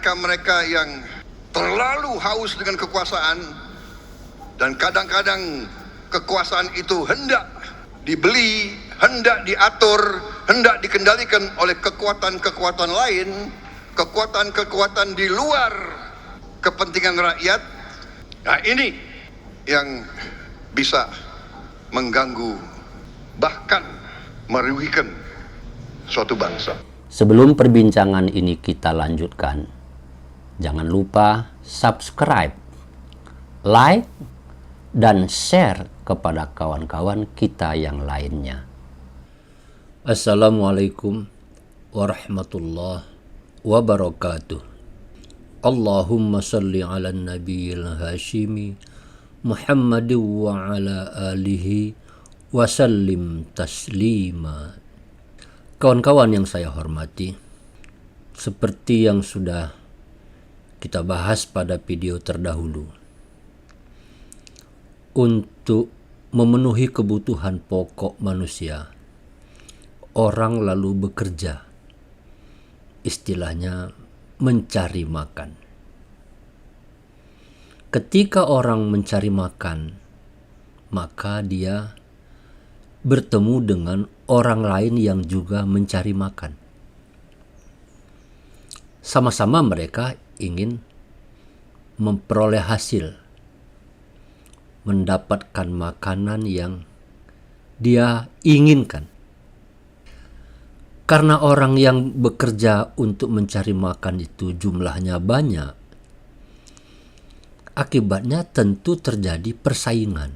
mereka-mereka yang terlalu haus dengan kekuasaan, dan kadang-kadang kekuasaan itu hendak dibeli, hendak diatur, hendak dikendalikan oleh kekuatan-kekuatan lain, kekuatan-kekuatan di luar kepentingan rakyat. Nah, ini yang bisa mengganggu, bahkan merugikan suatu bangsa. Sebelum perbincangan ini kita lanjutkan, jangan lupa subscribe, like, dan share kepada kawan-kawan kita yang lainnya. Assalamualaikum warahmatullahi wabarakatuh. Allahumma salli ala nabiyil hashimi Muhammad wa ala alihi wa sallim taslima. Kawan-kawan yang saya hormati, seperti yang sudah kita bahas pada video terdahulu, untuk memenuhi kebutuhan pokok manusia, orang lalu bekerja, istilahnya mencari makan. Ketika orang mencari makan, maka dia bertemu dengan orang lain yang juga mencari makan. Sama-sama mereka ingin memperoleh hasil, mendapatkan makanan yang dia inginkan. Karena orang yang bekerja untuk mencari makan itu jumlahnya banyak, akibatnya tentu terjadi persaingan,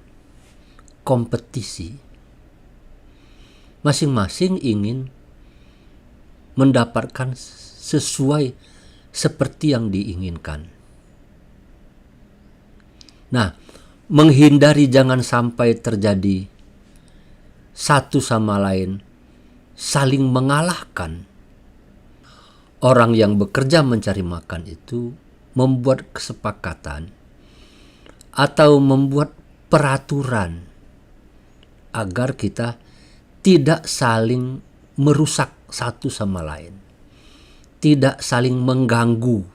kompetisi. Masing-masing ingin mendapatkan sesuai seperti yang diinginkan. Nah, menghindari jangan sampai terjadi satu sama lain saling mengalahkan, orang yang bekerja mencari makan itu membuat kesepakatan atau membuat peraturan agar kita tidak saling merusak satu sama lain, tidak saling mengganggu.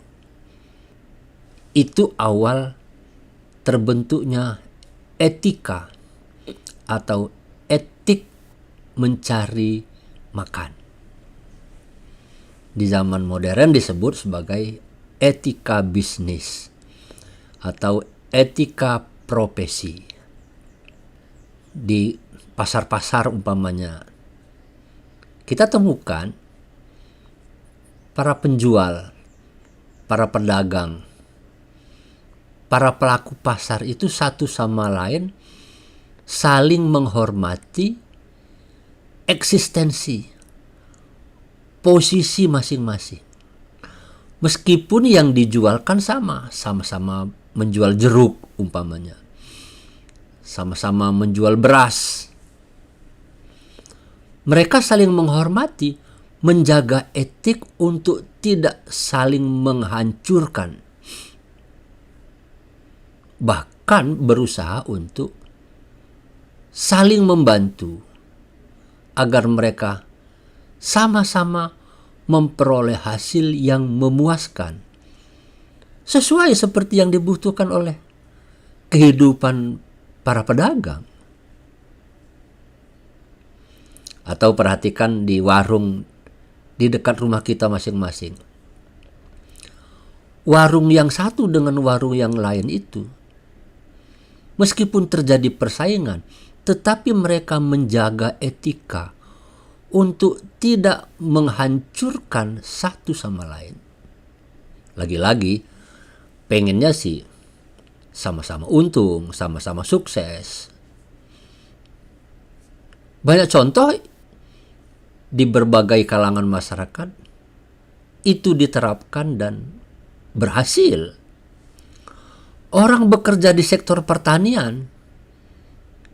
Itu awal terbentuknya etika atau etik mencari makan. Di zaman modern disebut sebagai etika bisnis atau etika profesi. Di pasar-pasar umpamanya, kita temukan para penjual, para pedagang, para pelaku pasar itu satu sama lain saling menghormati eksistensi, posisi masing-masing. Meskipun yang dijualkan sama-sama menjual jeruk umpamanya, sama-sama menjual beras. Mereka saling menghormati, menjaga etik untuk tidak saling menghancurkan. Bahkan berusaha untuk saling membantu agar mereka sama-sama memperoleh hasil yang memuaskan, sesuai seperti yang dibutuhkan oleh kehidupan para pedagang. Atau perhatikan di warung di dekat rumah kita masing-masing. Warung yang satu dengan warung yang lain itu, meskipun terjadi persaingan, tetapi mereka menjaga etika untuk tidak menghancurkan satu sama lain. Lagi-lagi, pengennya sih sama-sama untung, sama-sama sukses. Banyak contoh di berbagai kalangan masyarakat itu diterapkan dan berhasil. Orang bekerja di sektor pertanian,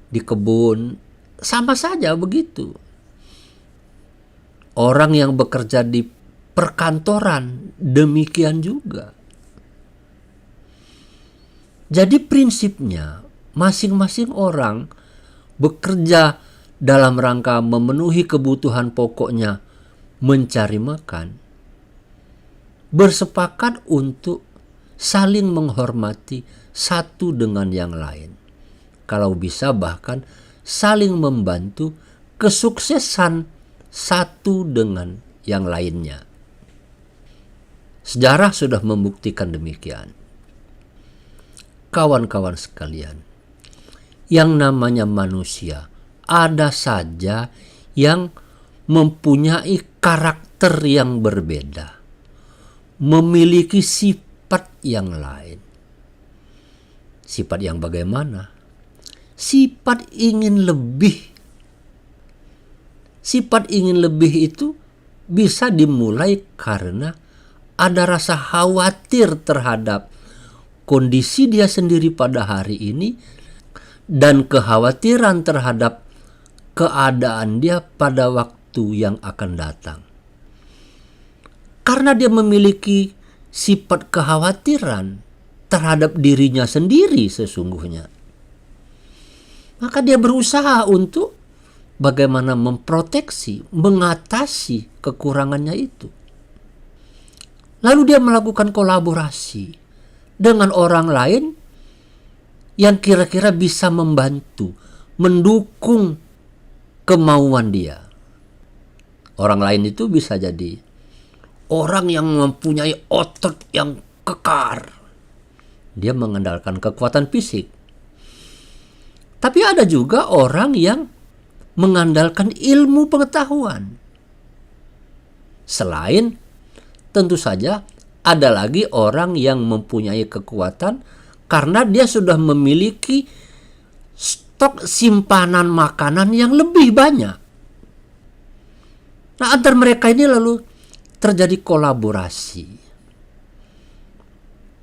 di kebun, sama saja begitu. Orang yang bekerja di perkantoran, demikian juga. Jadi prinsipnya, masing-masing orang bekerja dalam rangka memenuhi kebutuhan pokoknya, mencari makan. bersepakat untuk saling menghormati satu dengan yang lain. Kalau bisa bahkan saling membantu kesuksesan satu dengan yang lainnya. Sejarah sudah membuktikan demikian. Kawan-kawan sekalian, yang namanya manusia ada saja yang mempunyai karakter yang berbeda, memiliki sifat yang lain. Sifat yang bagaimana? Sifat ingin lebih. Sifat ingin lebih itu bisa dimulai karena ada rasa khawatir terhadap kondisi dia sendiri pada hari ini dan kekhawatiran terhadap keadaan dia pada waktu yang akan datang. Karena dia memiliki sifat kekhawatiran terhadap dirinya sendiri sesungguhnya, maka dia berusaha untuk bagaimana memproteksi, mengatasi kekurangannya itu. Lalu dia melakukan kolaborasi dengan orang lain yang kira-kira bisa membantu, mendukung kemauan dia. Orang lain itu bisa jadi orang yang mempunyai otot yang kekar. Dia mengandalkan kekuatan fisik. Tapi ada juga orang yang mengandalkan ilmu pengetahuan. Selain, tentu saja ada lagi orang yang mempunyai kekuatan karena dia sudah memiliki stok simpanan makanan yang lebih banyak. Nah, antar mereka ini lalu terjadi kolaborasi.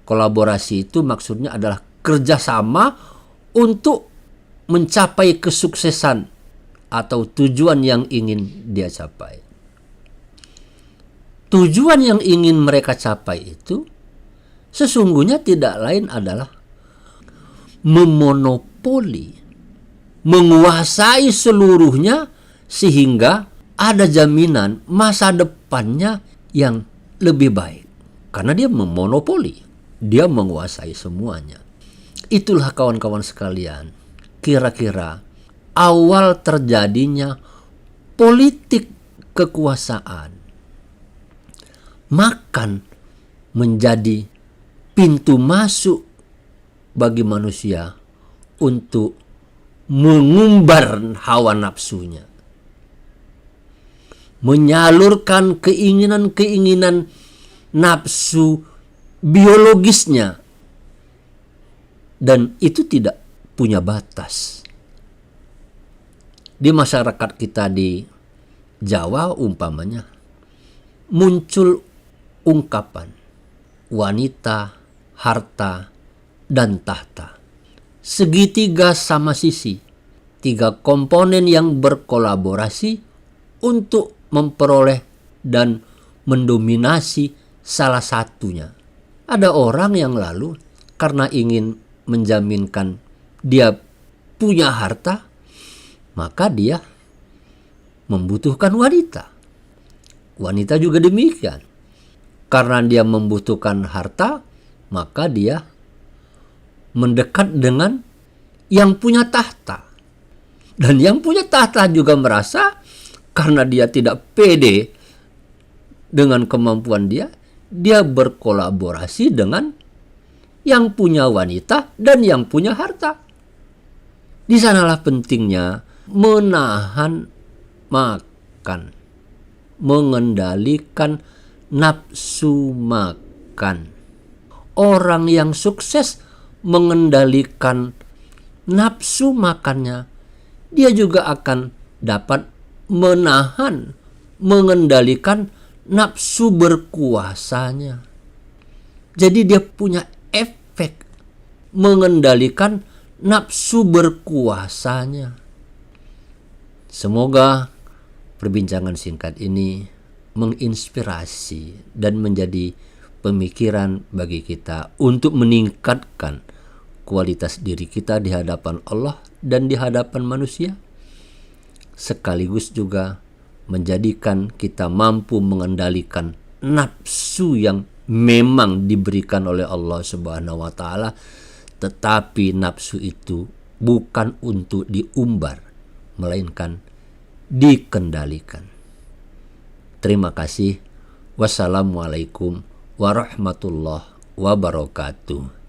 Kolaborasi itu maksudnya adalah kerjasama untuk mencapai kesuksesan atau tujuan yang ingin dia capai. Tujuan yang ingin mereka capai itu sesungguhnya tidak lain adalah memonopoli, menguasai seluruhnya sehingga ada jaminan masa depannya yang lebih baik. Karena dia memonopoli, dia menguasai semuanya. Itulah kawan-kawan sekalian, kira-kira awal terjadinya politik kekuasaan. Makan menjadi pintu masuk bagi manusia untuk mengumbar hawa nafsunya, menyalurkan keinginan-keinginan nafsu biologisnya, dan itu tidak punya batas. Di masyarakat kita di Jawa umpamanya muncul ungkapan wanita, harta, dan tahta. Segitiga sama sisi, tiga komponen yang berkolaborasi untuk memperoleh dan mendominasi salah satunya. Ada orang yang lalu karena ingin menjaminkan dia punya harta, maka dia membutuhkan wanita. Wanita juga demikian. Karena dia membutuhkan harta, maka dia mendekat dengan yang punya tahta. Dan yang punya tahta juga merasa karena dia tidak pede dengan kemampuan dia berkolaborasi dengan yang punya wanita dan yang punya harta. Di sanalah pentingnya menahan makan, mengendalikan nafsu makan. Orang yang sukses mengendalikan nafsu makannya, dia juga akan dapat menahan, mengendalikan nafsu berkuasanya. Jadi dia punya efek mengendalikan nafsu berkuasanya. Semoga perbincangan singkat ini menginspirasi dan menjadi pemikiran bagi kita untuk meningkatkan kualitas diri kita di hadapan Allah dan di hadapan manusia, sekaligus juga menjadikan kita mampu mengendalikan nafsu yang memang diberikan oleh Allah Subhanahu wa taala, tetapi nafsu itu bukan untuk diumbar, melainkan dikendalikan. Terima kasih. Wassalamualaikum warahmatullahi wabarakatuh.